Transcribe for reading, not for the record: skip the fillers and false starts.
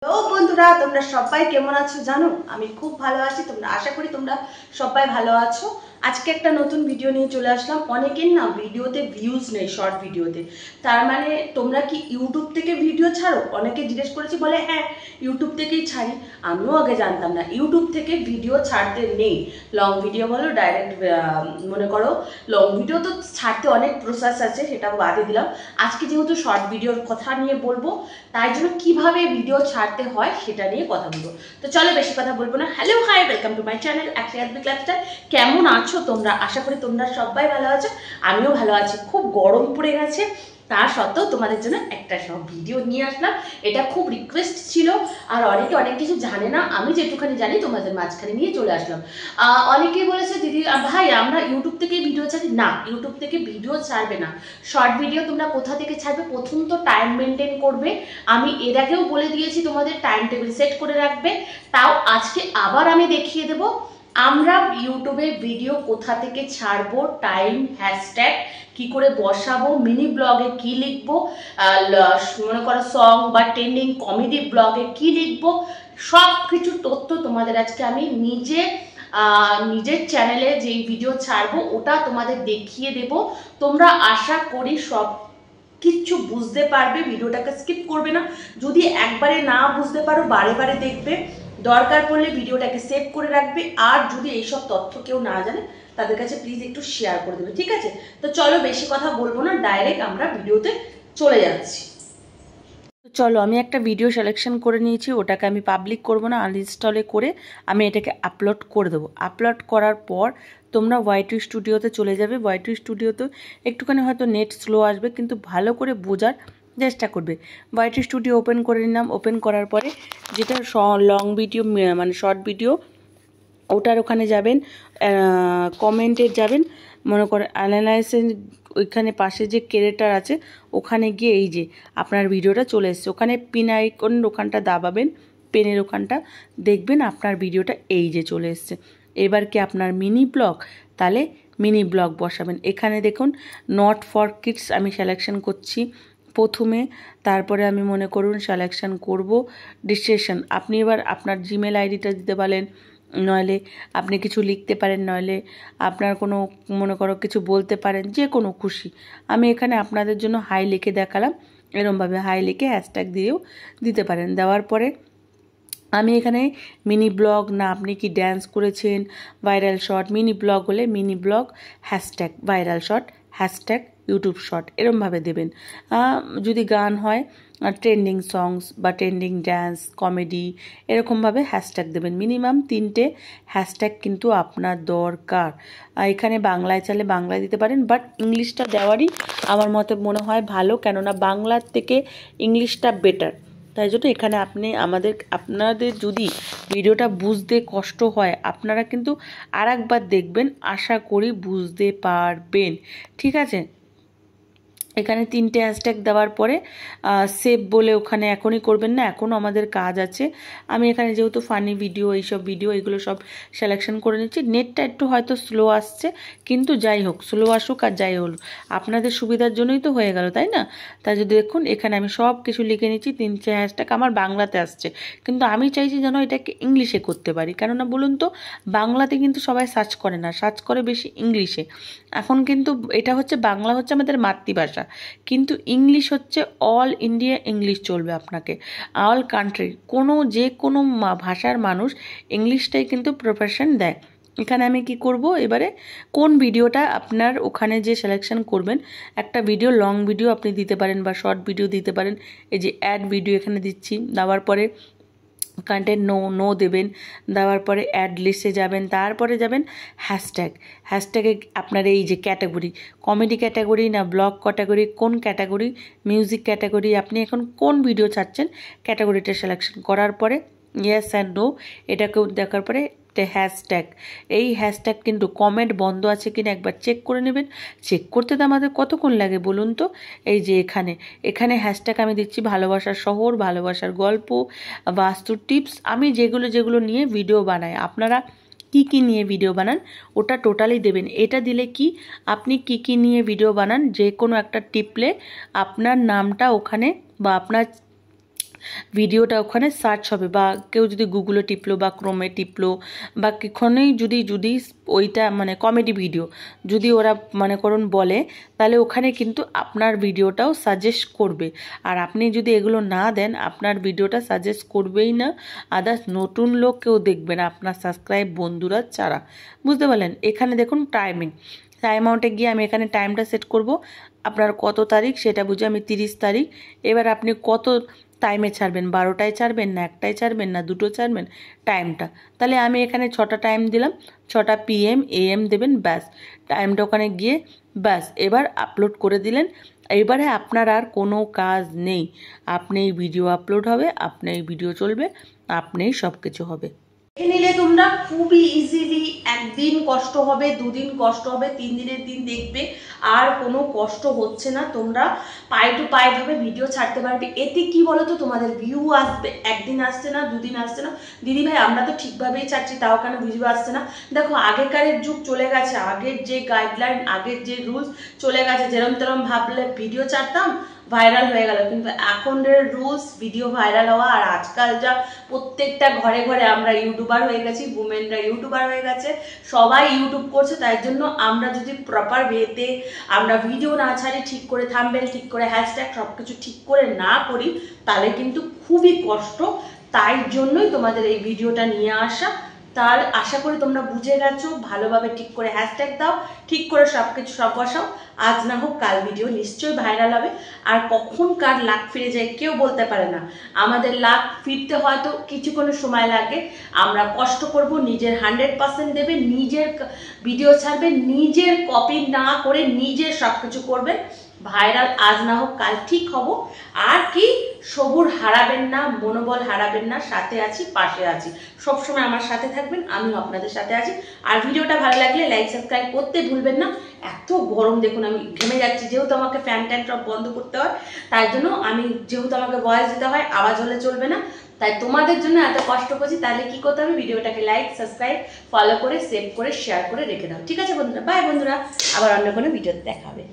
Hello বন্ধুরা, তোমরা সবাই কেমন আছো জানো? আমি খুব ভালো আছি। তোমরা আশা করি তোমরা সবাই ভালো আছো। আজকে একটা নতুন ভিডিও নিয়ে চলে আসলাম। অনেকের না ভিডিওতে ভিউজ নেই, শর্ট ভিডিওতে। তার মানে তোমরা কি ইউটিউব থেকে ভিডিও ছাড়ো? অনেকে জিজ্ঞেস করেছি, বলে হ্যাঁ ইউটিউব থেকেই ছাড়ি। আমিও আগে জানতাম না ইউটিউব থেকে ভিডিও ছাড়তে নেই। লং ভিডিও বলো, ডাইরেক্ট মনে করো লং ভিডিও তো ছাড়তে অনেক প্রসেস আছে, সেটা বাদে দিলাম। আজকে যেহেতু শর্ট ভিডিওর কথা নিয়ে বলবো, তাই জন্য কিভাবে ভিডিও ছাড়তে হয় সেটা নিয়ে কথা বলবো। তো চলো বেশি কথা বলবো না। Hello hi, welcome to my channel active lifestyle. কেমন আছো তোমরা? আশা করি তোমরা সবাই ভালো আছো, আমিও ভালো আছি। খুব গরম পড়ে গেছে, তা সত্ত্বেও তোমাদের জন্য একটা সব ভিডিও নিয়ে আসলাম। এটা খুব রিকোয়েস্ট ছিল, আর অনেকে অনেক কিছু জানে না, আমি যেটুখানি জানি তোমাদের মাঝখানে নিয়ে চলে আসলাম। অনেকেই বলেছে দিদি ভাই আমরা ইউটিউব থেকে ভিডিও ছাড়ি না। ইউটিউব থেকে ভিডিও ছাড়বে না। শর্ট ভিডিও তোমরা কোথা থেকে ছাড়বে? প্রথম তো টাইম মেনটেন করবে। আমি এর আগেও বলে দিয়েছি তোমাদের টাইম টেবিল সেট করে রাখবে। তাও আজকে আবার আমি দেখিয়ে দেব আমরা ইউটিউবে ভিডিও কোথা থেকে ছাড়বো, টাইম, হ্যাশট্যাগ কি করে বসাবো, মিনি ব্লগে কি লিখবো, মনে করো সং বা ট্রেন্ডিং কমেডি ব্লগে কি লিখবো, সব কিছু তথ্য তোমাদের আজকে আমি নিজের চ্যানেলে যেই ভিডিও ছাড়বো ওটা তোমাদের দেখিয়ে দেব। তোমরা আশা করি সব কিচ্ছু বুঝতে পারবে, ভিডিওটাকে স্কিপ করবে না। যদি একবারে না বুঝতে পারো বারে বারে দেখবে, দরকার পড়লে ভিডিওটাকে সেভ করে রাখবে। আর যদি এইসব তথ্য কেউ না জানে তাদের কাছে প্লিজ একটু শেয়ার করে দেবে, ঠিক আছে? তো চলো বেশি কথা বলবো না, ডাইরেক্ট আমরা ভিডিওতে চলে যাচ্ছি। চলো আমি একটা ভিডিও সিলেকশন করে নিয়েছি, ওটাকে আমি পাবলিক করব না, আনইনস্টলে করে আমি এটাকে আপলোড করে দেবো। আপলোড করার পর তোমরা ওয়াইটি স্টুডিওতে চলে যাবে। ওয়াইটি স্টুডিওতে একটুখানি হয়তো নেট স্লো আসবে, কিন্তু ভালো করে বোঝার চেষ্টা করবে। ওয়াইটি স্টুডিও ওপেন করে নিলাম। ওপেন করার পরে যেটা লং ভিডিও মানে শর্ট ভিডিও, ওটার ওখানে যাবেন, কমেন্টে যাবেন, মনে করেন অ্যানালাইসিস, ওইখানে পাশে যে ক্রিয়েটর আছে ওখানে গিয়ে এই যে আপনার ভিডিওটা চলে এসছে, ওখানে পিন আইকন ওখানটা দাবাবেন, পেনের ওখানটা দেখবেন আপনার ভিডিওটা এই যে চলে এসছে। এবার কি আপনার মিনি ব্লগ, তাহলে মিনি ব্লগ বসাবেন। এখানে দেখুন নট ফর কিডস আমি সিলেকশন করছি প্রথমে, তারপরে আমি মনে করুন সিলেকশন করব ডিসক্রিপশন। আপনি এবার আপনার জিমেল আইডিটা দিতে পারেন, নইলে আপনি কিছু লিখতে পারেন, নইলে আপনার কোনো মনে করো কিছু বলতে পারেন, যে কোনো খুশি। আমি এখানে আপনাদের জন্য হাই লিখে দেখালাম, এরমভাবে হাই লিখে হ্যাশট্যাগ দিয়েও দিতে পারেন। দেওয়ার পরে আমি এখানে মিনি ব্লগ, না আপনি কি ড্যান্স করেছেন, ভাইরাল শর্ট, মিনি ব্লগ হলে mini blog, hashtag viral short, hashtag YouTube short, এরমভাবে দেবেন। যদি গান হয় ট্রেন্ডিং সংস বা ট্রেন্ডিং ড্যান্স, কমেডি, এরকমভাবে হ্যাশট্যাগ দেবেন। মিনিমাম 3টে হ্যাশট্যাগ কিন্তু আপনার দরকার। এখানে বাংলায় চাইলে বাংলায় দিতে পারেন, বাট ইংলিশটা দেওয়ারই আমার মতে মনে হয় ভালো, কেননা বাংলার থেকে ইংলিশটা বেটার। তাই জন্য এখানে আপনাদের যদি ভিডিওটা বুঝতে কষ্ট হয়, আপনারা কিন্তু আরেকবার দেখবেন, আশা করি বুঝতে পারবেন, ঠিক আছে? এখানে 3টে হ্যাশট্যাগ দেওয়ার পরে সেভ বলে ওখানে এখনই করবেন না, এখনও আমাদের কাজ আছে। আমি এখানে যেহেতু ফানি ভিডিও, এইসব ভিডিও এগুলো সব সিলেকশন করে নিচ্ছি। নেটটা একটু হয়তো স্লো আসছে, কিন্তু যাই হোক, স্লো আসুক আর যাই হোক, আপনাদের সুবিধার জন্যই তো হয়ে গেল, তাই না? তাই যদি দেখুন এখানে আমি সব কিছু লিখে নিচ্ছি। 3টে হ্যাশট্যাগ আমার বাংলাতে আসছে, কিন্তু আমি চাইছি যেন এটাকে ইংলিশে করতে পারি, কেননা বলুন তো বাংলাতে কিন্তু সবাই সার্চ করে না, সার্চ করে বেশি ইংলিশে। এখন কিন্তু এটা হচ্ছে, বাংলা হচ্ছে আমাদের মাতৃভাষা, কিন্তু ইংলিশ হচ্ছে অল ইন্ডিয়া ইংলিশ চলবে আপনাকে, অল কান্ট্রি, যে কোনো ভাষার মানুষ ইংলিশটাই কিন্তু প্রফেশন দেয়। এখানে আমি কি করব, এবারে কোন ভিডিওটা আপনার ওখানে যে সিলেকশন করবেন, একটা ভিডিও লং ভিডিও আপনি দিতে পারেন বা শর্ট ভিডিও দিতে পারেন। এই যে অ্যাড ভিডিও এখানে দিচ্ছি, দেওয়ার পরে কন্টেন্ট নো দেবেন, দেওয়ার পরে অ্যাড লিস্টে যাবেন, তারপরে যাবেন হ্যাশট্যাগে আপনার এই যে ক্যাটাগরি, কমেডি ক্যাটাগরি না ব্লগ ক্যাটাগরি, কোন ক্যাটাগরি, মিউজিক ক্যাটাগরি, আপনি এখন কোন ভিডিও চাচ্ছেন, ক্যাটাগরিটা সিলেকশন করার পরে ইয়েস অ্যান্ড নো এটাকেও দেখার পরে হ্যাশট্যাগ, এই হ্যাশট্যাগ কিন্তু কমেন্ট বন্ধ আছে কিনা একবার চেক করে নেবেন। চেক করতে তো আমাদের কতক্ষণ লাগে বলুন তো? এই যে এখানে হ্যাশট্যাগ আমি দিচ্ছি ভালোবাসার শহর, ভালোবাসার গল্প, বাস্তু টিপস, আমি যেগুলো নিয়ে ভিডিও বানাই। আপনারা কি নিয়ে ভিডিও বানান ওটা টোটালি দেবেন। এটা দিলে কি আপনি কি নিয়ে ভিডিও বানান যে কোনো একটা টিপলে আপনার নামটা ওখানে বা আপনার ভিডিওটা ওখানে সার্চ হবে, বা কেউ যদি গুগলে টিপলো বা ক্রোমে টিপলো বা কখনোই যদি ওইটা মানে কমেডি ভিডিও যদি ওরা মনে করুন বলে, তাহলে ওখানে কিন্তু আপনার ভিডিওটাও সাজেস্ট করবে। আর আপনি যদি এগুলো না দেন, আপনার ভিডিওটা সাজেস্ট করবেই না, আদার্স নতুন লোক কেউ দেখবে না আপনার সাবস্ক্রাইব বন্ধুরা ছাড়া। বুঝতে পারলেন? এখানে দেখুন টাইম আউটে গিয়ে আমি এখানে টাইমটা সেট করব। আপনার কত তারিখ সেটা বুঝে আমি 30 তারিখ। এবার আপনি কত টাইমে ছাড়বেন, 12টায় ছাড়বেন না 1টায় ছাড়বেন না 2টো ছাড়বেন টাইমটা। তাহলে আমি এখানে 6টা টাইম দিলাম, 6টা PM AM দেবেন, ব্যাস টাইমটা ওখানে গিয়ে ব্যাস এবার আপলোড করে দিলেন। এবারে আপনার আর কোনো কাজ নেই, আপনিই ভিডিও আপলোড হবে, আপনিই ভিডিও চলবে, আপনিই সব কিছু হবে। দেখে নিলে তোমরা খুবই ইজিলি, একদিন কষ্ট হবে, দুদিন কষ্ট হবে, 3 দিনের দিন দেখবে আর কোনো কষ্ট হচ্ছে না। তোমরা পায়ে টু পায়ে ভাবে ভিডিও ছাড়তে পারবে। এতে কি বলো তো, তোমাদের ভিউ আসবে, একদিন আসছে না, দুদিন আসছে না। দিদি ভাই আমরা তো ঠিকভাবেই ছাড়ছি, তাও কেন ভিউ আসছে না? দেখো আগেকারের যুগ চলে গেছে, আগের যে গাইডলাইন, আগের যে রুলস চলে গেছে। যেরম তেরম ভাবলে ভিডিও ছাড়তাম, ভাইরাল হয়ে গেল। কিন্তু এখনের রুলস ভিডিও ভাইরাল হওয়া, আর আজকাল যা প্রত্যেকটা ঘরে ঘরে আমরা ইউটিউবার হয়ে গেছি, উমেনরা ইউটিউবার হয়ে গেছে, সবাই ইউটিউব করছে। তাই জন্য আমরা যদি প্রপার ওয়েতে আমরা ভিডিও না ছাড়ি, ঠিক করে থাম্বনেল, ঠিক করে হ্যাশট্যাগ সব কিছু ঠিক করে না করি, তাহলে কিন্তু খুবই কষ্ট। তাই জন্যই তোমাদের এই ভিডিওটা নিয়ে আসা। তার আশা করি তোমরা বুঝে গেছো, ভালোভাবে ঠিক করে হ্যাশট্যাগ দাও, ঠিক করে সব কিছু সব বসাও। আজ না হোক কাল ভিডিও নিশ্চয়ই ভাইরাল হবে। আর কখন কার লাক ফিরে যায় কেউ বলতে পারে না। আমাদের লাক ফিরতে হয়তো কিছুক্ষণের সময় লাগে। আমরা কষ্ট করব, নিজের 100% দেবে, নিজের ভিডিও ছাড়বে, নিজের কপি না করে নিজের সব কিছু করবে। ভাইরাল আজ না হোক কাল ঠিক হব। আর কি, সবুর হারাবেন না, মনোবল হারাবেন না, সাথে আছি, পাশে আছি, সবসময় আমার সাথে থাকবেন, আমিও আপনাদের সাথে আছি। আর ভিডিওটা ভালো লাগলে লাইক সাবস্ক্রাইব করতে ভুলবেন না। এত গরম দেখুন, আমি ঘেমে যাচ্ছি, যেহেতু আমাকে ফ্যান ট্যান সব বন্ধ করতে হয়, তাই জন্য যেহেতু আমাকে ভয়েস দিতে হয়, আওয়াজ হলে চলবে না, তাই তোমাদের জন্য এত কষ্ট করছি। তাহলে কি করতে হবে, ভিডিওটাকে লাইক সাবস্ক্রাইব ফলো করে সেভ করে শেয়ার করে রেখে দাও। ঠিক আছে বন্ধুরা, বাই বন্ধুরা, আবার অন্য কোনো ভিডিওতে দেখা হবে।